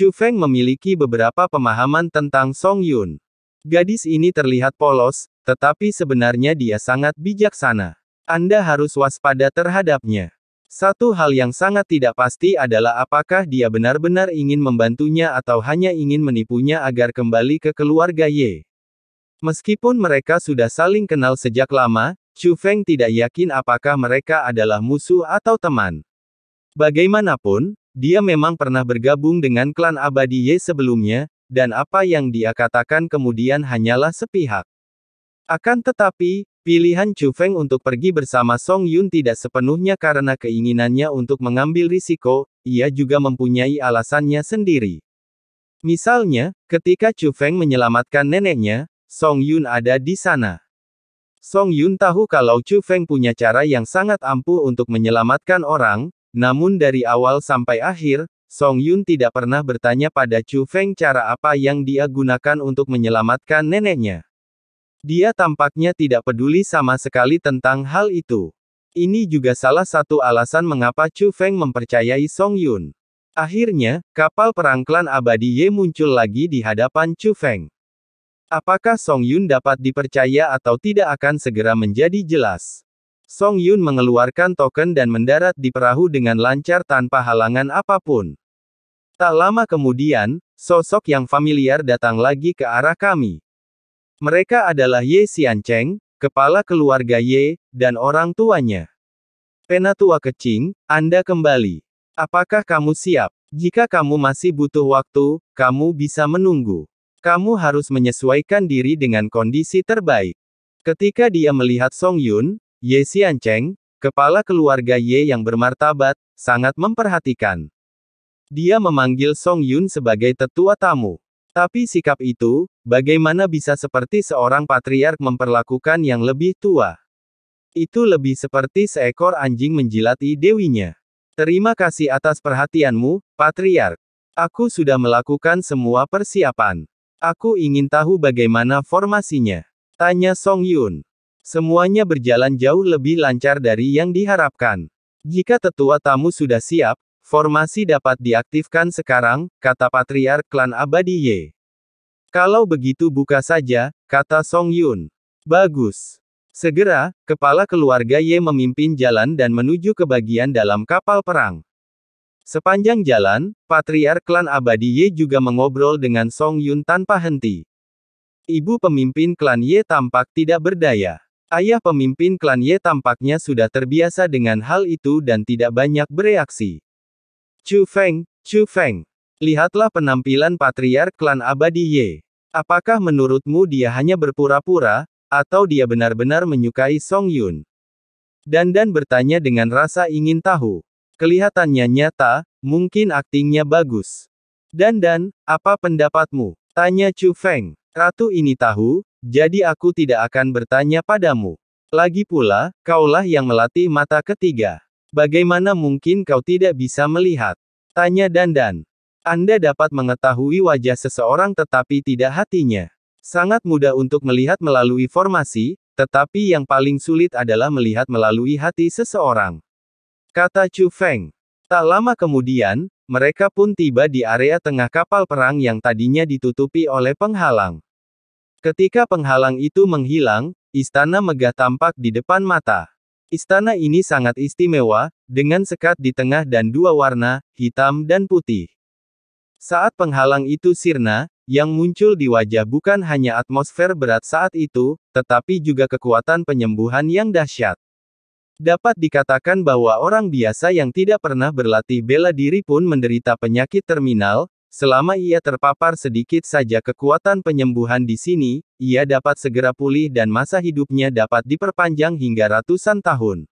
Chu Feng memiliki beberapa pemahaman tentang Song Yun. Gadis ini terlihat polos, tetapi sebenarnya dia sangat bijaksana. Anda harus waspada terhadapnya. Satu hal yang sangat tidak pasti adalah apakah dia benar-benar ingin membantunya atau hanya ingin menipunya agar kembali ke keluarga Ye. Meskipun mereka sudah saling kenal sejak lama, Chu Feng tidak yakin apakah mereka adalah musuh atau teman. Bagaimanapun, dia memang pernah bergabung dengan klan abadi Ye sebelumnya, dan apa yang dia katakan kemudian hanyalah sepihak. Akan tetapi, pilihan Chu Feng untuk pergi bersama Song Yun tidak sepenuhnya karena keinginannya untuk mengambil risiko, ia juga mempunyai alasannya sendiri. Misalnya, ketika Chu Feng menyelamatkan neneknya, Song Yun ada di sana. Song Yun tahu kalau Chu Feng punya cara yang sangat ampuh untuk menyelamatkan orang, namun dari awal sampai akhir, Song Yun tidak pernah bertanya pada Chu Feng cara apa yang dia gunakan untuk menyelamatkan neneknya. Dia tampaknya tidak peduli sama sekali tentang hal itu. Ini juga salah satu alasan mengapa Chu Feng mempercayai Song Yun. Akhirnya, kapal perang klan abadi Ye muncul lagi di hadapan Chu Feng. Apakah Song Yun dapat dipercaya atau tidak akan segera menjadi jelas. Song Yun mengeluarkan token dan mendarat di perahu dengan lancar tanpa halangan apapun. Tak lama kemudian, sosok yang familiar datang lagi ke arah kami. Mereka adalah Ye Xiancheng, kepala keluarga Ye, dan orang tuanya. Penatua Kecing, Anda kembali. Apakah kamu siap? Jika kamu masih butuh waktu, kamu bisa menunggu. Kamu harus menyesuaikan diri dengan kondisi terbaik. Ketika dia melihat Song Yun, Ye Xiancheng, kepala keluarga Ye yang bermartabat, sangat memperhatikan. Dia memanggil Song Yun sebagai tetua tamu. Tapi sikap itu, bagaimana bisa seperti seorang patriark memperlakukan yang lebih tua? Itu lebih seperti seekor anjing menjilati dewinya. Terima kasih atas perhatianmu, patriark. Aku sudah melakukan semua persiapan. Aku ingin tahu bagaimana formasinya. Tanya Song Yun. Semuanya berjalan jauh lebih lancar dari yang diharapkan. Jika tetua tamu sudah siap, formasi dapat diaktifkan sekarang, kata patriark klan abadi Ye. Kalau begitu buka saja, kata Song Yun. Bagus. Segera, kepala keluarga Ye memimpin jalan dan menuju ke bagian dalam kapal perang. Sepanjang jalan, patriark klan abadi Ye juga mengobrol dengan Song Yun tanpa henti. Ibu pemimpin klan Ye tampak tidak berdaya. Ayah pemimpin klan Ye tampaknya sudah terbiasa dengan hal itu dan tidak banyak bereaksi. Chu Feng, lihatlah penampilan patriark klan abadi Ye. Apakah menurutmu dia hanya berpura-pura, atau dia benar-benar menyukai Song Yun? Dandan bertanya dengan rasa ingin tahu. Kelihatannya nyata, mungkin aktingnya bagus. Dandan, apa pendapatmu? Tanya Chu Feng. Ratu ini tahu, jadi aku tidak akan bertanya padamu. Lagi pula, kaulah yang melatih mata ketiga. Bagaimana mungkin kau tidak bisa melihat? Tanya Dandan. Anda dapat mengetahui wajah seseorang tetapi tidak hatinya. Sangat mudah untuk melihat melalui formasi, tetapi yang paling sulit adalah melihat melalui hati seseorang. Kata Chu Feng. Tak lama kemudian, mereka pun tiba di area tengah kapal perang yang tadinya ditutupi oleh penghalang. Ketika penghalang itu menghilang, istana megah tampak di depan mata. Istana ini sangat istimewa, dengan sekat di tengah dan dua warna, hitam dan putih. Saat penghalang itu sirna, yang muncul di wajah bukan hanya atmosfer berat saat itu, tetapi juga kekuatan penyembuhan yang dahsyat. Dapat dikatakan bahwa orang biasa yang tidak pernah berlatih bela diri pun menderita penyakit terminal, selama ia terpapar sedikit saja kekuatan penyembuhan di sini, ia dapat segera pulih dan masa hidupnya dapat diperpanjang hingga ratusan tahun.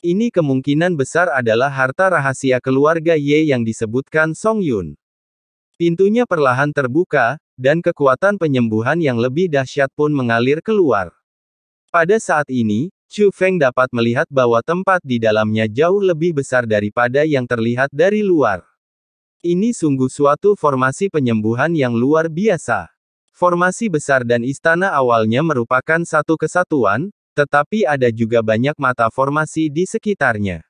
Ini kemungkinan besar adalah harta rahasia keluarga Ye yang disebutkan Song Yun. Pintunya perlahan terbuka, dan kekuatan penyembuhan yang lebih dahsyat pun mengalir keluar. Pada saat ini, Chu Feng dapat melihat bahwa tempat di dalamnya jauh lebih besar daripada yang terlihat dari luar. Ini sungguh suatu formasi penyembuhan yang luar biasa. Formasi besar dan istana awalnya merupakan satu kesatuan, tetapi ada juga banyak mata formasi di sekitarnya.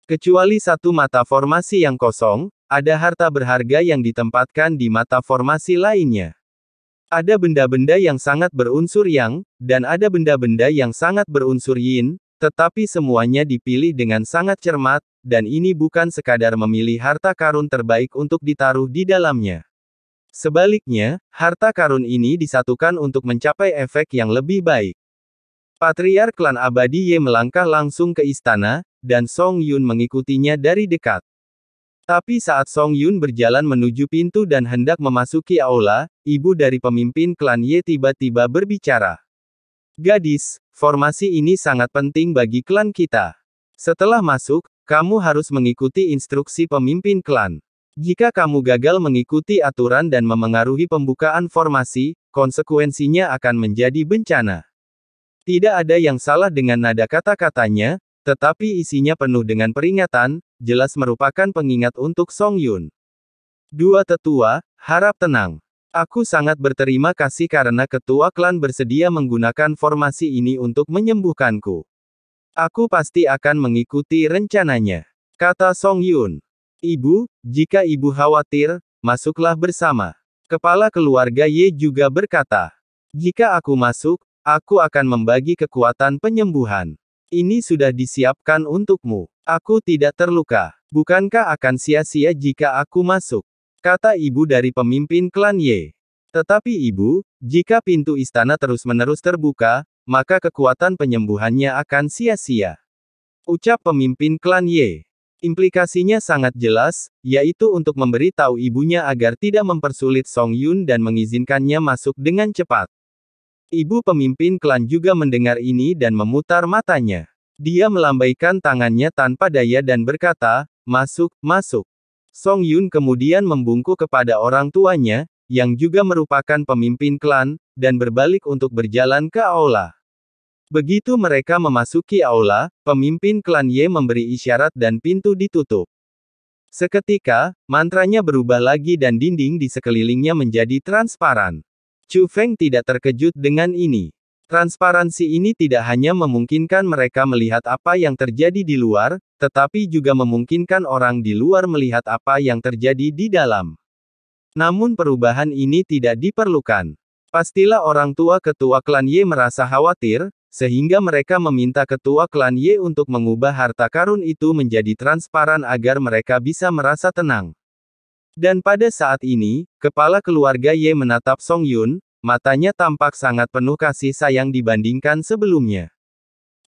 Kecuali satu mata formasi yang kosong, ada harta berharga yang ditempatkan di mata formasi lainnya. Ada benda-benda yang sangat berunsur yang, dan ada benda-benda yang sangat berunsur yin, tetapi semuanya dipilih dengan sangat cermat, dan ini bukan sekadar memilih harta karun terbaik untuk ditaruh di dalamnya. Sebaliknya, harta karun ini disatukan untuk mencapai efek yang lebih baik. Patriark klan abadi Ye melangkah langsung ke istana, dan Song Yun mengikutinya dari dekat. Tapi saat Song Yun berjalan menuju pintu dan hendak memasuki aula, ibu dari pemimpin klan Ye tiba-tiba berbicara. Gadis, formasi ini sangat penting bagi klan kita. Setelah masuk, kamu harus mengikuti instruksi pemimpin klan. Jika kamu gagal mengikuti aturan dan memengaruhi pembukaan formasi, konsekuensinya akan menjadi bencana. Tidak ada yang salah dengan nada kata-katanya, tetapi isinya penuh dengan peringatan, jelas merupakan pengingat untuk Song Yun. Dua tetua, harap tenang. Aku sangat berterima kasih karena ketua klan bersedia menggunakan formasi ini untuk menyembuhkanku. Aku pasti akan mengikuti rencananya, kata Song Yun. Ibu, jika ibu khawatir, masuklah bersama. Kepala keluarga Ye juga berkata. Jika aku masuk, aku akan membagi kekuatan penyembuhan. Ini sudah disiapkan untukmu. Aku tidak terluka. Bukankah akan sia-sia jika aku masuk? Kata ibu dari pemimpin klan Ye. Tetapi ibu, jika pintu istana terus-menerus terbuka, maka kekuatan penyembuhannya akan sia-sia. Ucap pemimpin klan Ye. Implikasinya sangat jelas, yaitu untuk memberitahu ibunya agar tidak mempersulit Song Yun dan mengizinkannya masuk dengan cepat. Ibu pemimpin klan juga mendengar ini dan memutar matanya. Dia melambaikan tangannya tanpa daya dan berkata, masuk, masuk. Song Yun kemudian membungkuk kepada orang tuanya, yang juga merupakan pemimpin klan, dan berbalik untuk berjalan ke aula. Begitu mereka memasuki aula, pemimpin klan Ye memberi isyarat dan pintu ditutup. Seketika, mantranya berubah lagi dan dinding di sekelilingnya menjadi transparan. Chu Feng tidak terkejut dengan ini. Transparansi ini tidak hanya memungkinkan mereka melihat apa yang terjadi di luar, tetapi juga memungkinkan orang di luar melihat apa yang terjadi di dalam. Namun perubahan ini tidak diperlukan. Pastilah orang tua ketua klan Ye merasa khawatir, sehingga mereka meminta ketua klan Ye untuk mengubah harta karun itu menjadi transparan agar mereka bisa merasa tenang. Dan pada saat ini, kepala keluarga Ye menatap Song Yun, matanya tampak sangat penuh kasih sayang dibandingkan sebelumnya.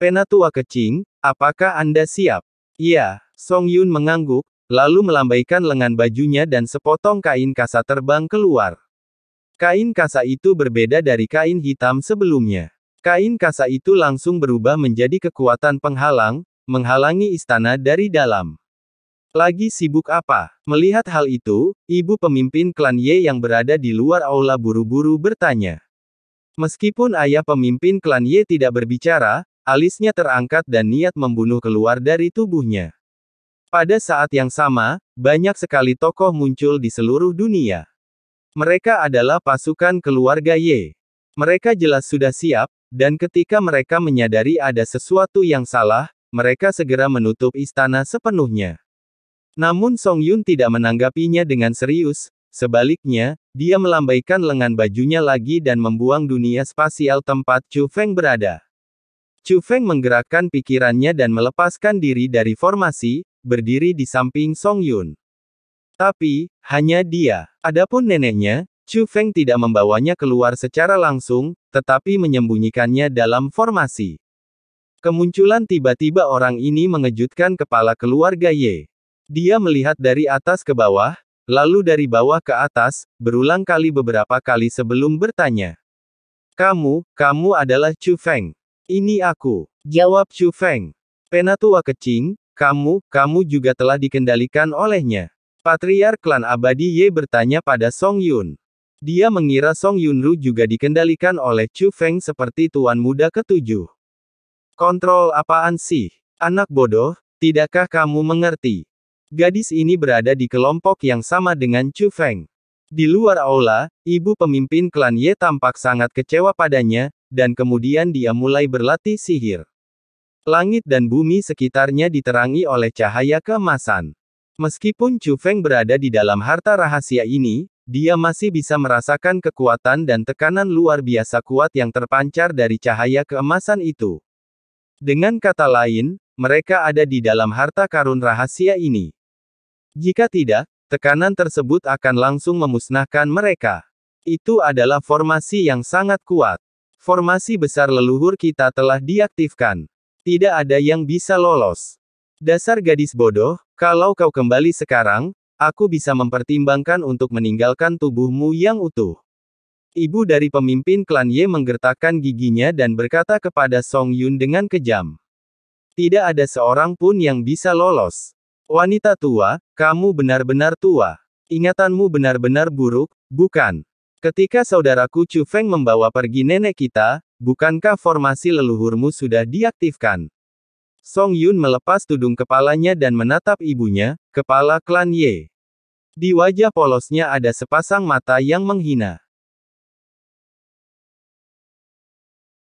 Penatua kecing, apakah Anda siap? Iya, Song Yun mengangguk, lalu melambaikan lengan bajunya dan sepotong kain kasa terbang keluar. Kain kasa itu berbeda dari kain hitam sebelumnya. Kain kasa itu langsung berubah menjadi kekuatan penghalang, menghalangi istana dari dalam. Lagi sibuk apa? Melihat hal itu, ibu pemimpin klan Ye yang berada di luar aula buru-buru bertanya. Meskipun ayah pemimpin klan Ye tidak berbicara, alisnya terangkat dan niat membunuh keluar dari tubuhnya. Pada saat yang sama, banyak sekali tokoh muncul di seluruh dunia. Mereka adalah pasukan keluarga Ye. Mereka jelas sudah siap, dan ketika mereka menyadari ada sesuatu yang salah, mereka segera menutup istana sepenuhnya. Namun Song Yun tidak menanggapinya dengan serius, sebaliknya, dia melambaikan lengan bajunya lagi dan membuang dunia spasial tempat Chu Feng berada. Chu Feng menggerakkan pikirannya dan melepaskan diri dari formasi, berdiri di samping Song Yun. Tapi, hanya dia. Adapun neneknya, Chu Feng tidak membawanya keluar secara langsung, tetapi menyembunyikannya dalam formasi. Kemunculan tiba-tiba orang ini mengejutkan kepala keluarga Ye. Dia melihat dari atas ke bawah, lalu dari bawah ke atas, berulang kali beberapa kali sebelum bertanya. Kamu adalah Chu Feng. Ini aku, jawab Chu Feng. Penatua kecing, kamu juga telah dikendalikan olehnya. Patriark klan abadi Ye bertanya pada Song Yun. Dia mengira Song Yunru juga dikendalikan oleh Chu Feng seperti tuan muda ketujuh. Kontrol apaan sih? Anak bodoh, tidakkah kamu mengerti? Gadis ini berada di kelompok yang sama dengan Chu Feng. Di luar aula, ibu pemimpin klan Ye tampak sangat kecewa padanya, dan kemudian dia mulai berlatih sihir. Langit dan bumi sekitarnya diterangi oleh cahaya keemasan. Meskipun Chu Feng berada di dalam harta rahasia ini, dia masih bisa merasakan kekuatan dan tekanan luar biasa kuat yang terpancar dari cahaya keemasan itu. Dengan kata lain, mereka ada di dalam harta karun rahasia ini. Jika tidak, tekanan tersebut akan langsung memusnahkan mereka. Itu adalah formasi yang sangat kuat. Formasi besar leluhur kita telah diaktifkan. Tidak ada yang bisa lolos. Dasar gadis bodoh, kalau kau kembali sekarang, aku bisa mempertimbangkan untuk meninggalkan tubuhmu yang utuh. Ibu dari pemimpin klan Ye menggertakkan giginya dan berkata kepada Song Yun dengan kejam. Tidak ada seorang pun yang bisa lolos. Wanita tua, kamu benar-benar tua. Ingatanmu benar-benar buruk, bukan? Ketika saudaraku Chu Feng membawa pergi nenek kita, bukankah formasi leluhurmu sudah diaktifkan? Song Yun melepas tudung kepalanya dan menatap ibunya, kepala klan Ye. Di wajah polosnya ada sepasang mata yang menghina.